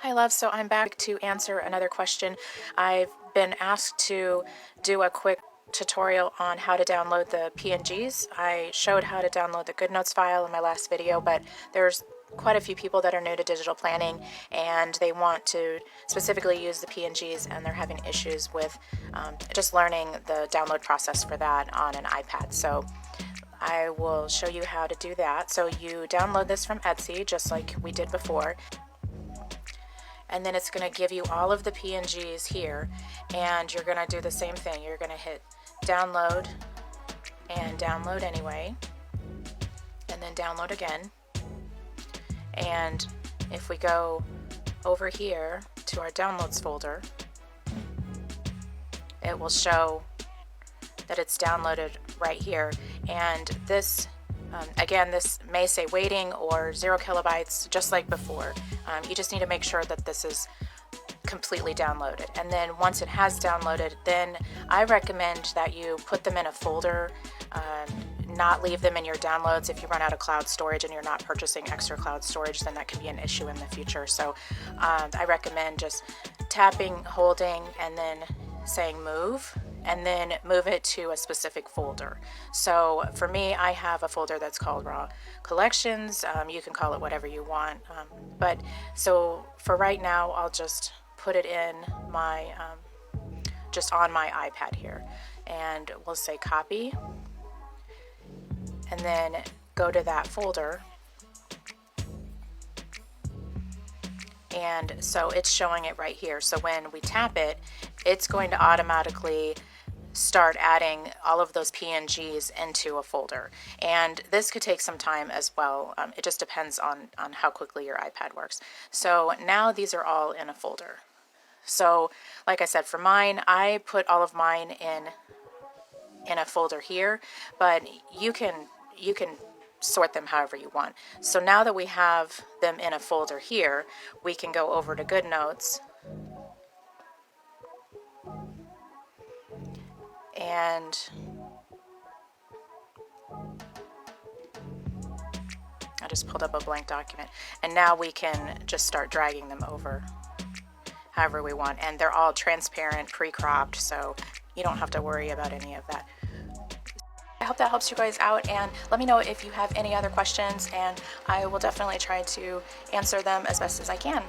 Hi love, so I'm back to answer another question. I've been asked to do a quick tutorial on how to download the PNGs. I showed how to download the Goodnotes file in my last video, but there's quite a few people that are new to digital planning and they want to specifically use the PNGs, and they're having issues with just learning the download process for that on an iPad. So I will show you how to do that. So you download this from Etsy just like we did before, and then it's going to give you all of the PNGs here, and you're going to do the same thing. You're going to hit download and download anyway, and then download again. And if we go over here to our downloads folder, it will show that it's downloaded right here. And this again, this may say waiting or 0 kilobytes, just like before. You just need to make sure that this is completely downloaded. And then once it has downloaded, then I recommend that you put them in a folder, not leave them in your downloads. If you run out of cloud storage and you're not purchasing extra cloud storage, then that can be an issue in the future. So I recommend just tapping, holding, and then saying move, and then move it to a specific folder. So for me, I have a folder that's called Raw Collections. You can call it whatever you want. But so for right now, I'll just put it in my, just on my iPad here. And we'll say copy. And then go to that folder. And so it's showing it right here. So when we tap it, it's going to automatically start adding all of those PNGs into a folder. And this could take some time as well. It just depends on how quickly your iPad works. So now these are all in a folder. So like I said, for mine, I put all of mine in a folder here, but you can sort them however you want. So now that we have them in a folder here, we can go over to Goodnotes, and I just pulled up a blank document, and now we can just start dragging them over however we want, and they're all transparent, pre-cropped, so you don't have to worry about any of that. I hope that helps you guys out, and let me know if you have any other questions, and I will definitely try to answer them as best as I can.